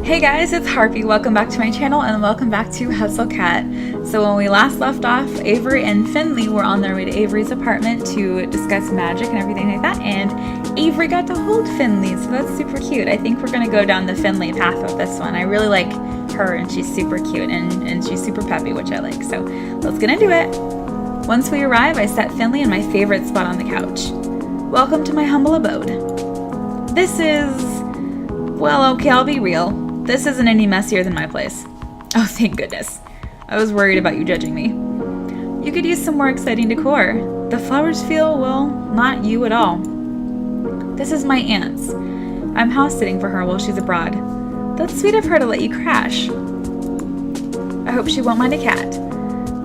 Hey guys, it's Harpy. Welcome back to my channel and welcome back to Hustle Cat. So when we last left off, Avery and Finley were on their way to Avery's apartment to discuss magic and everything like that, and Avery got to hold Finley, so that's super cute. I think we're gonna go down the Finley path with this one. I really like her and she's super cute and she's super peppy, which I like, so let's get into it. Once we arrive, I set Finley in my favorite spot on the couch. Welcome to my humble abode. This is... well, okay, I'll be real. This isn't any messier than my place. Oh, thank goodness. I was worried about you judging me. You could use some more exciting decor. The flowers feel, well, not you at all. This is my aunt's. I'm house sitting for her while she's abroad. That's sweet of her to let you crash. I hope she won't mind a cat.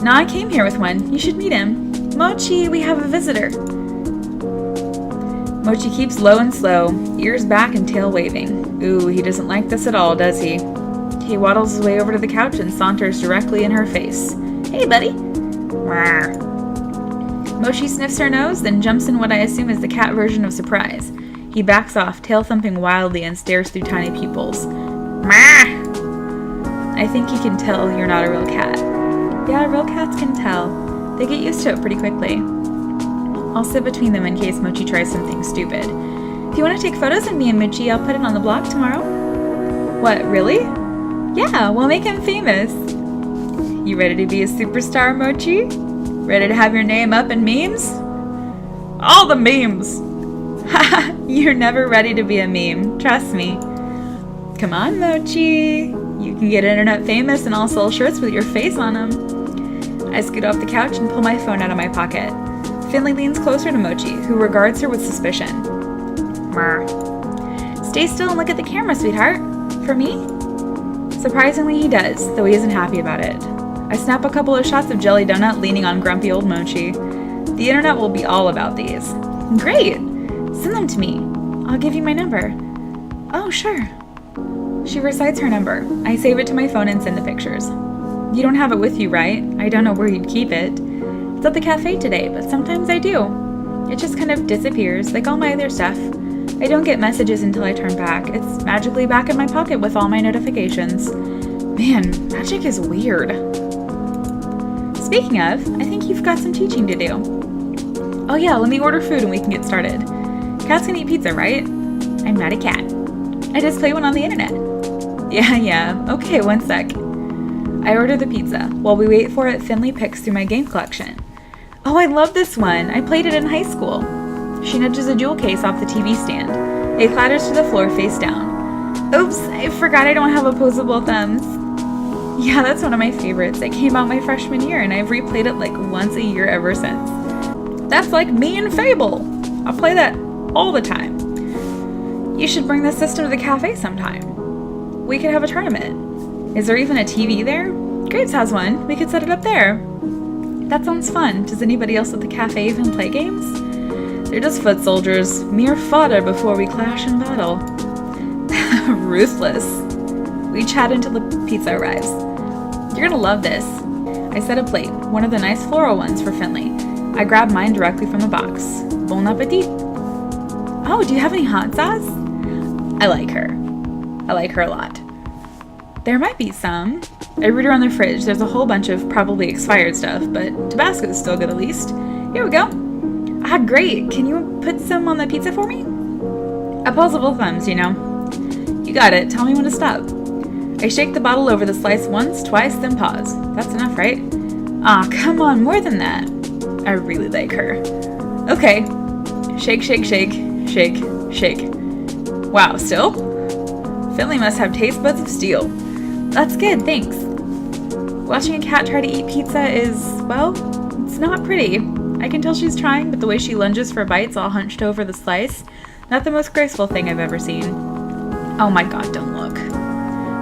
No, I came here with one. You should meet him. Mochi, we have a visitor. Mochi keeps low and slow, ears back and tail waving. Ooh, he doesn't like this at all, does he? He waddles his way over to the couch and saunters directly in her face. Hey, buddy. Rawr. Mochi sniffs her nose, then jumps in what I assume is the cat version of surprise. He backs off, tail thumping wildly, and stares through tiny pupils. Mah! I think he can tell you're not a real cat. Yeah, real cats can tell. They get used to it pretty quickly. I'll sit between them in case Mochi tries something stupid. If you want to take photos of me and Mochi, I'll put it on the blog tomorrow. What, really? Yeah, we'll make him famous. You ready to be a superstar, Mochi? Ready to have your name up in memes? All the memes! Haha, you're never ready to be a meme, trust me. Come on, Mochi. You can get internet famous and I'll sell shirts with your face on them. I scoot off the couch and pull my phone out of my pocket. Finley leans closer to Mochi, who regards her with suspicion. Mrr. Stay still and look at the camera, sweetheart. For me? Surprisingly, he does, though he isn't happy about it. I snap a couple of shots of Jelly Donut leaning on grumpy old Mochi. The internet will be all about these. Great! Send them to me. I'll give you my number. Oh, sure. She recites her number. I save it to my phone and send the pictures. You don't have it with you, right? I don't know where you'd keep it. It's at the cafe today, but sometimes I do. It just kind of disappears, like all my other stuff. I don't get messages until I turn back. It's magically back in my pocket with all my notifications. Man, magic is weird. Speaking of, I think you've got some teaching to do. Oh yeah, let me order food and we can get started. Cats can eat pizza, right? I'm not a cat. I just play one on the internet. Yeah, okay, one sec. I order the pizza. While we wait for it, Finley picks through my game collection. Oh, I love this one. I played it in high school. She nudges a jewel case off the TV stand. It clatters to the floor face down. Oops, I forgot I don't have opposable thumbs. Yeah, that's one of my favorites. It came out my freshman year and I've replayed it like once a year ever since. That's like me and Fable. I'll play that all the time. You should bring this system to the cafe sometime. We could have a tournament. Is there even a TV there? Graves has one. We could set it up there. That sounds fun. Does anybody else at the cafe even play games? They're just foot soldiers. Mere fodder before we clash and battle. Ruthless. We chat until the pizza arrives. You're gonna love this. I set a plate, one of the nice floral ones for Finley. I grab mine directly from the box. Bon appetit. Oh, do you have any hot sauce? I like her. I like her a lot. There might be some. I root around the fridge. There's a whole bunch of probably expired stuff, but Tabasco's still good at least. Here we go. Ah, great. Can you put some on the pizza for me? Opposable thumbs, you know. You got it. Tell me when to stop. I shake the bottle over the slice once, twice, then pause. That's enough, right? Aw, come on, more than that. I really like her. Okay. Shake, shake, shake, shake, shake. Wow, still? Finley must have taste buds of steel. That's good, thanks. Watching a cat try to eat pizza is, well, it's not pretty. I can tell she's trying, but the way she lunges for bites all hunched over the slice, not the most graceful thing I've ever seen. Oh my god, don't look.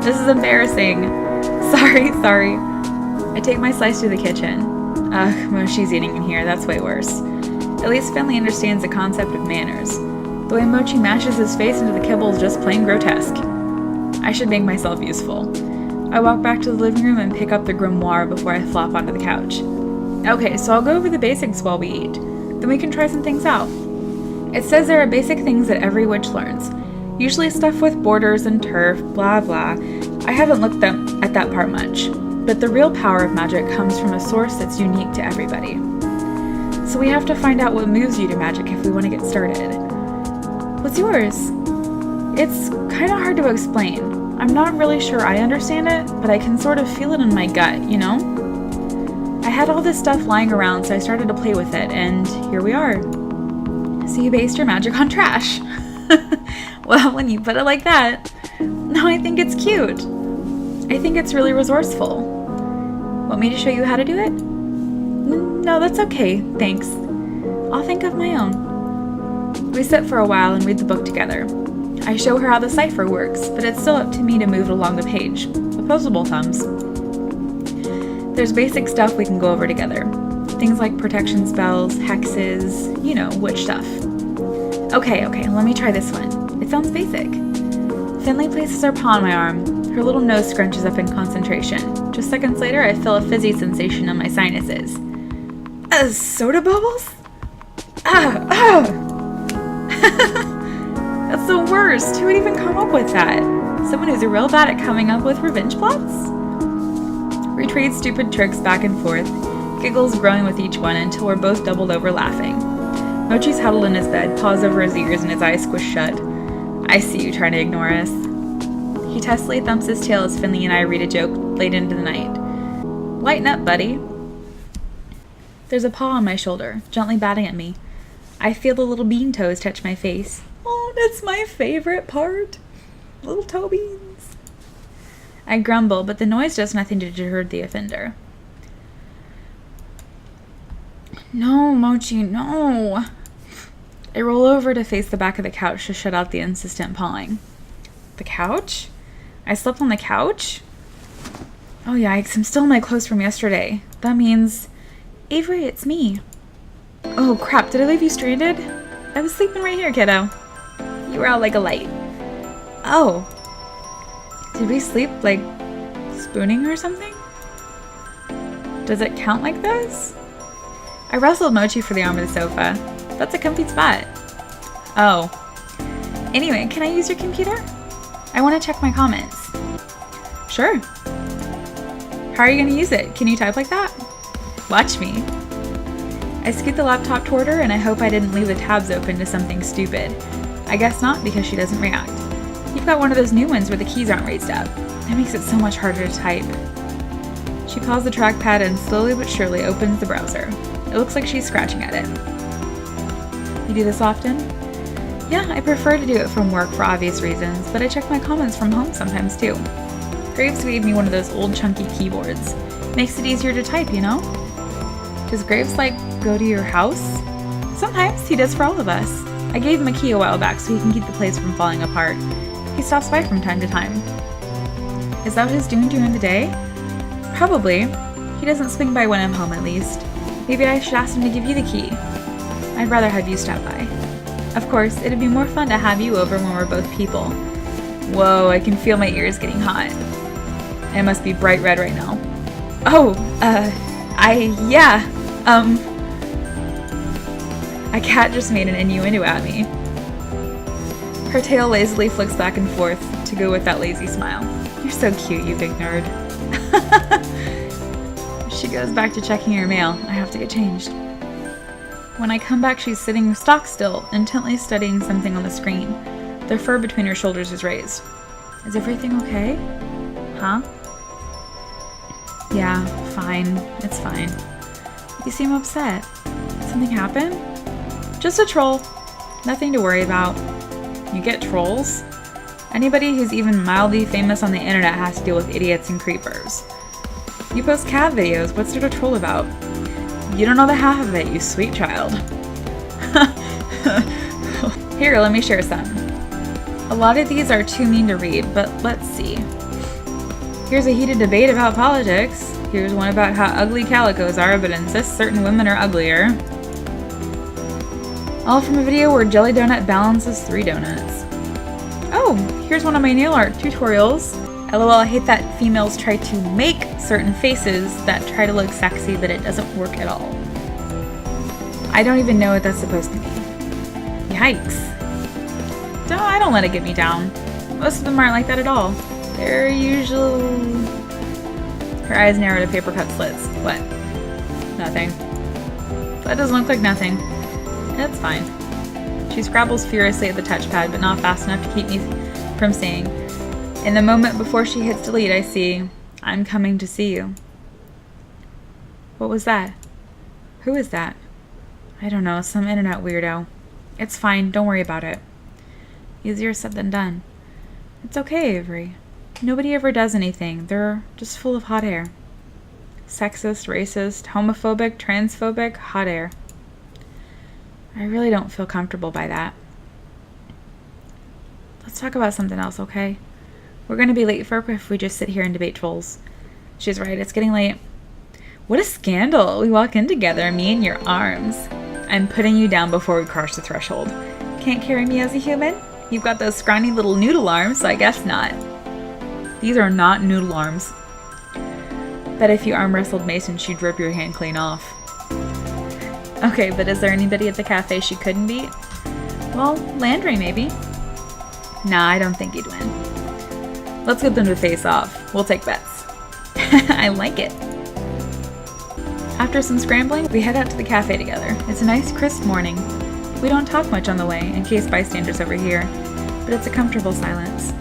This is embarrassing. Sorry. I take my slice to the kitchen. Ugh, Mochi's eating in here, that's way worse. At least Finley understands the concept of manners. The way Mochi mashes his face into the kibble is just plain grotesque. I should make myself useful. I walk back to the living room and pick up the grimoire before I flop onto the couch. Okay, so I'll go over the basics while we eat. Then we can try some things out. It says there are basic things that every witch learns. Usually stuff with borders and turf, blah blah. I haven't looked at that part much. But the real power of magic comes from a source that's unique to everybody. So we have to find out what moves you to magic if we want to get started. What's yours? It's kind of hard to explain. I'm not really sure I understand it, but I can sort of feel it in my gut, you know? I had all this stuff lying around, so I started to play with it, and here we are. So you based your magic on trash. Well, when you put it like that, no, I think it's cute. I think it's really resourceful. Want me to show you how to do it? No, that's okay, thanks. I'll think of my own. We sit for a while and read the book together. I show her how the cipher works, but it's still up to me to move it along the page. Opposable thumbs. There's basic stuff we can go over together. Things like protection spells, hexes, you know, witch stuff. Okay, let me try this one. It sounds basic. Finley places her paw on my arm. Her little nose scrunches up in concentration. Just seconds later, I feel a fizzy sensation in my sinuses. Soda bubbles? That's the worst. Who would even come up with that? Someone who's real bad at coming up with revenge plots? We trade stupid tricks back and forth, giggles growing with each one until we're both doubled over laughing. Mochi's huddled in his bed, paws over his ears and his eyes squished shut. I see you trying to ignore us. He testily thumps his tail as Finley and I read a joke late into the night. Lighten up, buddy. There's a paw on my shoulder, gently batting at me. I feel the little bean toes touch my face. Oh, that's my favorite part. Little toe beans. I grumble, but the noise does nothing to deter the offender. No, Mochi, no. I roll over to face the back of the couch to shut out the insistent pawing. The couch? I slept on the couch? Oh yikes, I'm still in my clothes from yesterday. That means... Avery, it's me. Oh crap, did I leave you stranded? I was sleeping right here, kiddo. You were out like a light. Oh. Did we sleep, like, spooning or something? Does it count like this? I wrestled Mochi for the arm of the sofa. That's a comfy spot. Oh. Anyway, can I use your computer? I want to check my comments. Sure. How are you going to use it? Can you type like that? Watch me. I scoot the laptop toward her and I hope I didn't leave the tabs open to something stupid. I guess not because she doesn't react. You've got one of those new ones where the keys aren't raised up. That makes it so much harder to type. She paws the trackpad and slowly but surely opens the browser. It looks like she's scratching at it. You do this often? Yeah, I prefer to do it from work for obvious reasons, but I check my comments from home sometimes too. Graves gave me one of those old chunky keyboards. Makes it easier to type, you know? Does Graves, like, go to your house? Sometimes. He does for all of us. I gave him a key a while back so he can keep the place from falling apart. He stops by from time to time. Is that what he's doing during the day? Probably. He doesn't swing by when I'm home, at least. Maybe I should ask him to give you the key. I'd rather have you stop by. Of course, it'd be more fun to have you over when we're both people. Whoa, I can feel my ears getting hot. I must be bright red right now. Oh, A cat just made an innuendo at me. Her tail lazily flicks back and forth to go with that lazy smile. You're so cute, you big nerd. She goes back to checking her mail. I have to get changed. When I come back, she's sitting stock still, intently studying something on the screen. The fur between her shoulders is raised. Is everything okay? Huh? Yeah, fine. It's fine. You seem upset. Something happened? Just a troll. Nothing to worry about. You get trolls? Anybody who's even mildly famous on the internet has to deal with idiots and creepers. You post cat videos. What's there to troll about? You don't know the half of it, you sweet child. Here, let me share some. A lot of these are too mean to read, but let's see. Here's a heated debate about politics. Here's one about how ugly calicos are, but insists certain women are uglier. All from a video where Jelly Donut balances 3 donuts. Oh, here's one of my nail art tutorials. LOL, I hate that females try to make certain faces that try to look sexy, but it doesn't work at all. I don't even know what that's supposed to mean. Yikes. I don't let it get me down. Most of them aren't like that at all. They're usually... Her eyes narrowed to paper cut slits. What? Nothing. That doesn't look like nothing. It's fine. She scrabbles furiously at the touchpad, but not fast enough to keep me from seeing. In the moment before she hits delete, I see, I'm coming to see you. What was that? Who is that? I don't know, some internet weirdo. It's fine, don't worry about it. Easier said than done. It's okay, Avery. Nobody ever does anything. They're just full of hot air. Sexist, racist, homophobic, transphobic, hot air. I really don't feel comfortable by that. Let's talk about something else, okay? We're gonna be late for if we just sit here and debate trolls. She's right, it's getting late. What a scandal! We walk in together, me in your arms. I'm putting you down before we cross the threshold. Can't carry me as a human? You've got those scrawny little noodle arms, so I guess not. These are not noodle arms. Bet if you arm wrestled Mason, she'd rip your hand clean off. Okay, but is there anybody at the cafe she couldn't beat? Well, Landry maybe. Nah, I don't think he'd win. Let's get them to face off. We'll take bets. I like it. After some scrambling, we head out to the cafe together. It's a nice, crisp morning. We don't talk much on the way, in case bystanders overhear, but it's a comfortable silence.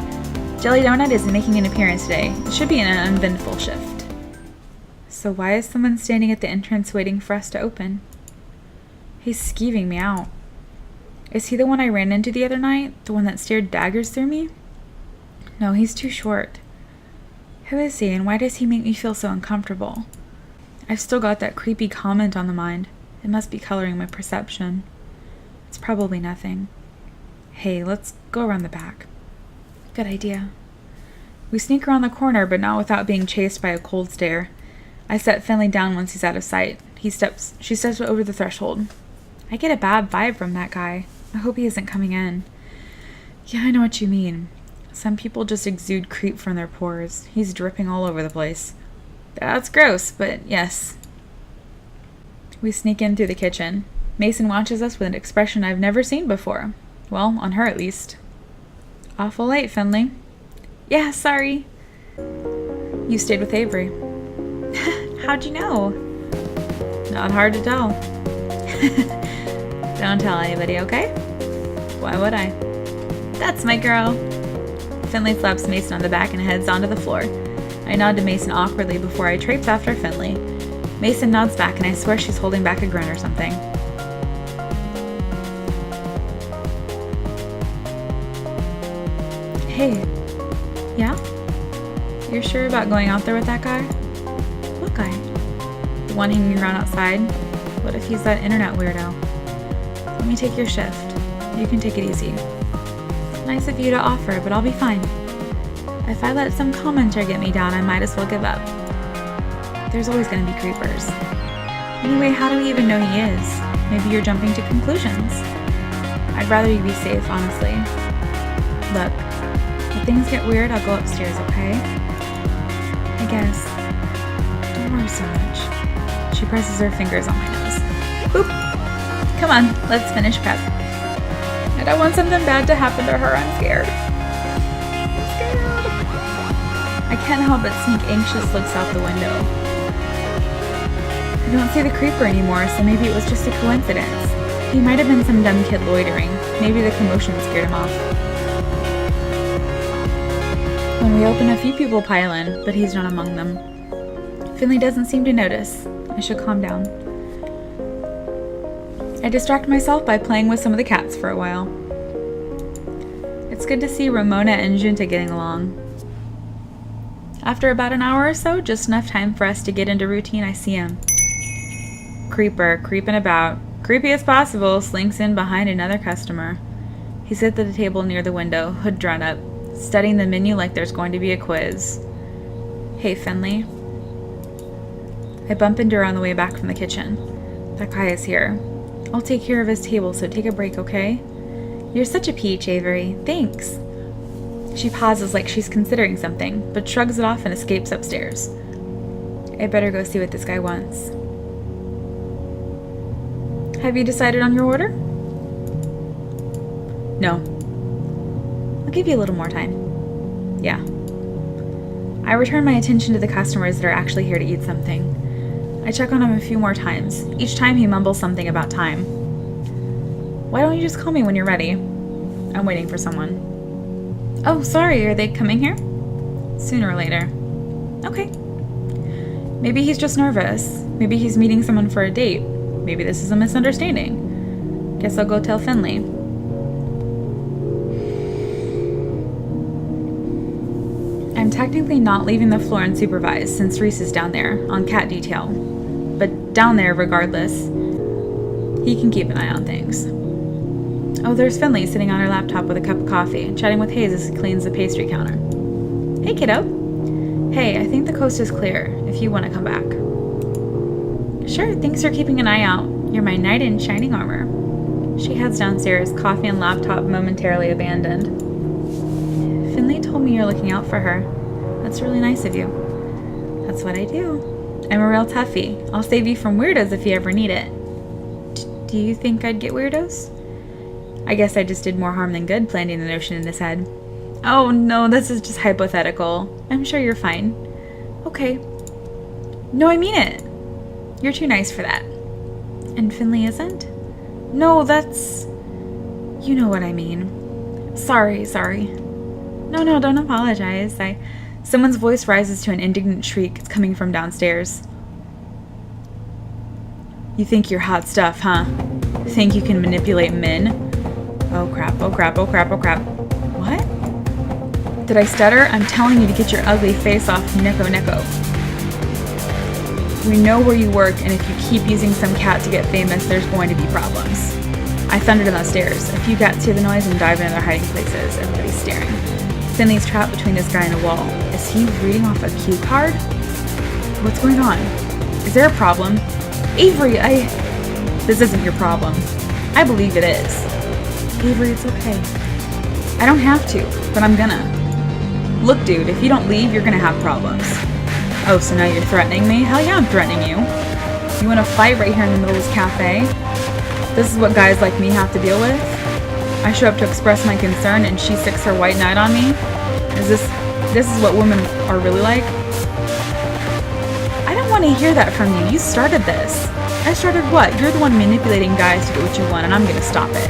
Jelly Donut is making an appearance today. It should be an uneventful shift. So why is someone standing at the entrance waiting for us to open? He's skeeving me out. Is he the one I ran into the other night? The one that stared daggers through me? No, he's too short. Who is he, and why does he make me feel so uncomfortable? I've still got that creepy comment on the mind. It must be coloring my perception. It's probably nothing. Hey, let's go around the back. Good idea. We sneak around the corner, but not without being chased by a cold stare. I set Finley down once he's out of sight. She steps over the threshold. I get a bad vibe from that guy. I hope he isn't coming in. Yeah, I know what you mean. Some people just exude creep from their pores. He's dripping all over the place. That's gross, but yes. We sneak in through the kitchen. Mason watches us with an expression I've never seen before. Well, on her at least. Awful late, Finley. Yeah, sorry. You stayed with Avery. How'd you know? Not hard to tell. Don't tell anybody, okay? Why would I? That's my girl. Finley slaps Mason on the back and heads onto the floor. I nod to Mason awkwardly before I traipse after Finley. Mason nods back and I swear she's holding back a grin or something. Hey. Yeah? You're sure about going out there with that guy? What guy? The one hanging around outside? What if he's that internet weirdo? Let me take your shift. You can take it easy. Nice of you to offer, but I'll be fine. If I let some commenter get me down, I might as well give up. There's always going to be creepers. Anyway, how do we even know he is? Maybe you're jumping to conclusions. I'd rather you be safe, honestly. Look, if things get weird, I'll go upstairs, okay? I guess. Don't worry so much. She presses her fingers on my nose. Boop! Come on, let's finish prep. I don't want something bad to happen to her, I'm scared. I'm scared. I can't help but sneak anxious looks out the window. I don't see the creeper anymore, so maybe it was just a coincidence. He might have been some dumb kid loitering. Maybe the commotion scared him off. When we open, a few people pile in, but he's not among them. Finley doesn't seem to notice. I should calm down. I distract myself by playing with some of the cats for a while. It's good to see Ramona and Junta getting along. After about an hour or so, just enough time for us to get into routine, I see him. Creeper, creeping about. Creepy as possible, slinks in behind another customer. He sits at the table near the window, hood drawn up, studying the menu like there's going to be a quiz. Hey, Finley. I bump into her on the way back from the kitchen. That guy is here. I'll take care of his table, so take a break, okay? You're such a peach, Avery. Thanks. She pauses like she's considering something, but shrugs it off and escapes upstairs. I better go see what this guy wants. Have you decided on your order? No. give you a little more time. Yeah. I return my attention to the customers that are actually here to eat something. I check on him a few more times. Each time he mumbles something about time. Why don't you just call me when you're ready? I'm waiting for someone. Oh, sorry, are they coming here? Sooner or later. Okay. Maybe he's just nervous. Maybe he's meeting someone for a date. Maybe this is a misunderstanding. Guess I'll go tell Finley. I'm technically not leaving the floor unsupervised since Reese is down there, on cat detail. But down there, regardless, he can keep an eye on things. Oh, there's Finley sitting on her laptop with a cup of coffee, chatting with Hayes as he cleans the pastry counter. Hey, kiddo. Hey, I think the coast is clear, if you want to come back. Sure, thanks for keeping an eye out. You're my knight in shining armor. She heads downstairs, coffee and laptop momentarily abandoned. Finley told me you're looking out for her. That's really nice of you. That's what I do. I'm a real toughie. I'll save you from weirdos if you ever need it. Do you think I'd get weirdos? I guess I just did more harm than good planting the notion in his head. Oh no, this is just hypothetical. I'm sure you're fine. Okay. No, I mean it. You're too nice for that. And Finley isn't? No, that's... You know what I mean. Sorry. No, don't apologize. Someone's voice rises to an indignant shriek. It's coming from downstairs. You think you're hot stuff, huh? Think you can manipulate men? Oh crap. What? Did I stutter? I'm telling you to get your ugly face off Neko. We know where you work, and if you keep using some cat to get famous, there's going to be problems. I thundered on the stairs. A few cats hear the noise and dive into their hiding places. Everybody's staring. Finley's trapped between this guy and a wall. Is he reading off a cue card? What's going on? Is there a problem? Avery, This isn't your problem. I believe it is. Avery, it's okay. I don't have to, but I'm gonna. Look, dude, if you don't leave, you're gonna have problems. Oh, so now you're threatening me? Hell yeah, I'm threatening you. You wanna fight right here in the middle of this cafe? This is what guys like me have to deal with? I show up to express my concern and she sticks her white knight on me? This is what women are really like? I don't want to hear that from you. You started this. I started what? You're the one manipulating guys to get what you want, and I'm gonna stop it.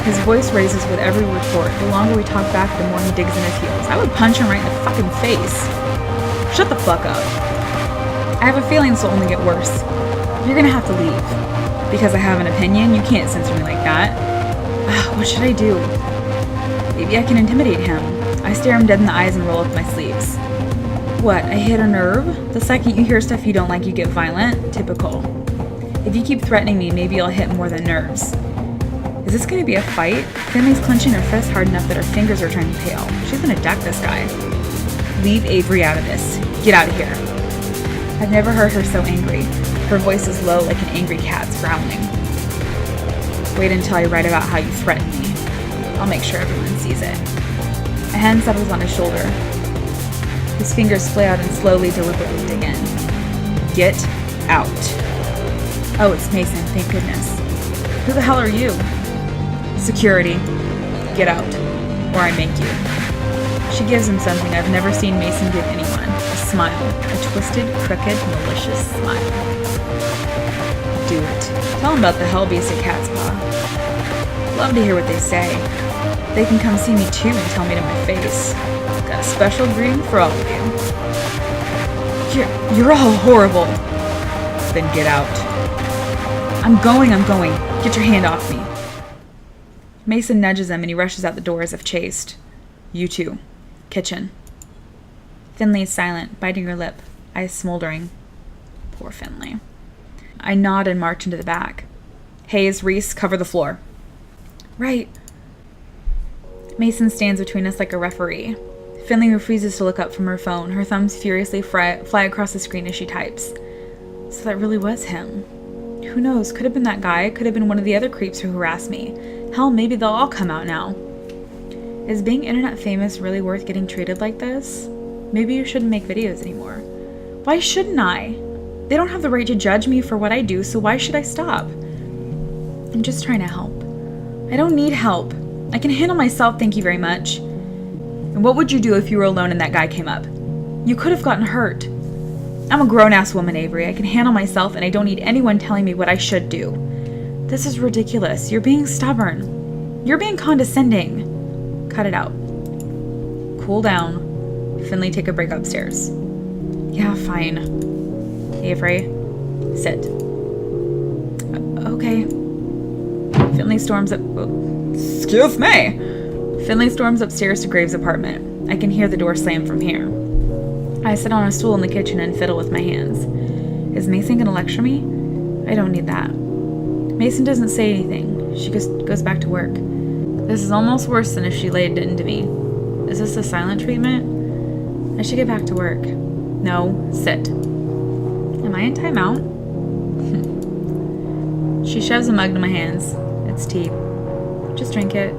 His voice raises with every retort. The longer we talk back, the more he digs in his heels. I would punch him right in the fucking face. Shut the fuck up. I have a feeling this will only get worse. You're gonna have to leave. Because I have an opinion, you can't censor me like that. What should I do? Maybe I can intimidate him. I stare him dead in the eyes and roll up my sleeves. What, I hit a nerve? The second you hear stuff you don't like, you get violent? Typical. If you keep threatening me, maybe I'll hit more than nerves. Is this gonna be a fight? Finley's clenching her fist hard enough that her fingers are turning pale. She's gonna deck this guy. Leave Avery out of this. Get out of here. I've never heard her so angry. Her voice is low like an angry cat's growling. Wait until I write about how you threatened me. I'll make sure everyone sees it. A hand settles on his shoulder. His fingers splay out and slowly, deliberately dig in. Get out. Oh, it's Mason, thank goodness. Who the hell are you? Security. Get out, or I make you. She gives him something I've never seen Mason give anyone. A smile. A twisted, crooked, malicious smile. Do it. Tell him about the hell beast at Cat's Paw. Love to hear what they say. They can come see me too and tell me to my face. Got a special greeting for all of you. You're all horrible. Then get out. I'm going. Get your hand off me. Mason nudges him and he rushes out the door as if chased. You too. Kitchen. Finley is silent, biting her lip, eyes smoldering. Poor Finley. I nod and march into the back. Hayes, Reese, cover the floor. Right. Mason stands between us like a referee. Finley refuses to look up from her phone. Her thumbs furiously fly across the screen as she types. So that really was him. Who knows? Could have been that guy. Could have been one of the other creeps who harassed me. Hell, maybe they'll all come out now. Is being internet famous really worth getting treated like this? Maybe you shouldn't make videos anymore. Why shouldn't I? They don't have the right to judge me for what I do, so why should I stop? I'm just trying to help. I don't need help. I can handle myself, thank you very much. And what would you do if you were alone and that guy came up? You could have gotten hurt. I'm a grown-ass woman, Avery. I can handle myself, and I don't need anyone telling me what I should do. This is ridiculous. You're being stubborn. You're being condescending. Cut it out. Cool down. Finley, take a break upstairs. Yeah, fine. Avery, sit. Okay. Finley storms up... Excuse me! Finley storms upstairs to Graves' apartment. I can hear the door slam from here. I sit on a stool in the kitchen and fiddle with my hands. Is Mason gonna lecture me? I don't need that. Mason doesn't say anything. She just goes back to work. This is almost worse than if she laid it into me. Is this a silent treatment? I should get back to work. No, sit. Am I in timeout? She shoves a mug to my hands. It's tea. Just drink it.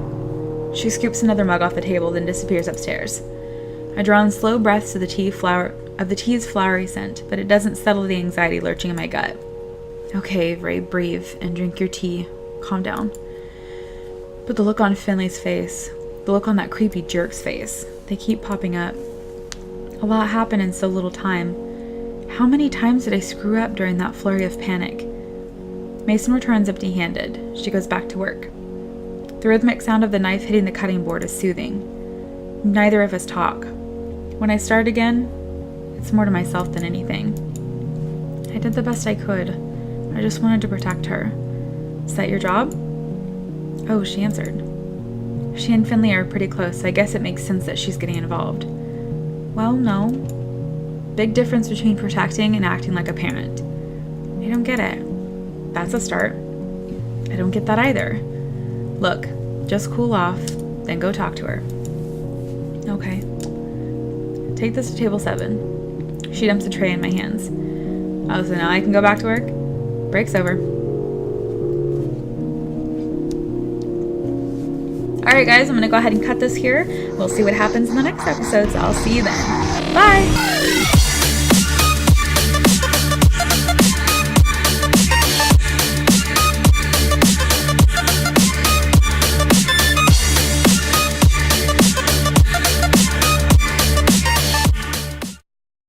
She scoops another mug off the table, then disappears upstairs. I draw in slow breaths of the tea's flowery scent, but it doesn't settle the anxiety lurching in my gut. Okay, Avery, breathe and drink your tea. Calm down. But the look on Finley's face, the look on that creepy jerk's face, they keep popping up. A lot happened in so little time. How many times did I screw up during that flurry of panic? Mason returns empty-handed. She goes back to work. The rhythmic sound of the knife hitting the cutting board is soothing. Neither of us talk. When I start again, it's more to myself than anything. I did the best I could. I just wanted to protect her. Is that your job? Oh, she answered. She and Finley are pretty close, so I guess it makes sense that she's getting involved. Well, no. Big difference between protecting and acting like a parent. I don't get it. That's a start. I don't get that either. Look, just cool off, then go talk to her. Okay. Take this to table 7. She dumps a tray in my hands. Oh, so now I can go back to work? Break's over. Alright guys, I'm going to go ahead and cut this here. We'll see what happens in the next episodes. I'll see you then. Bye!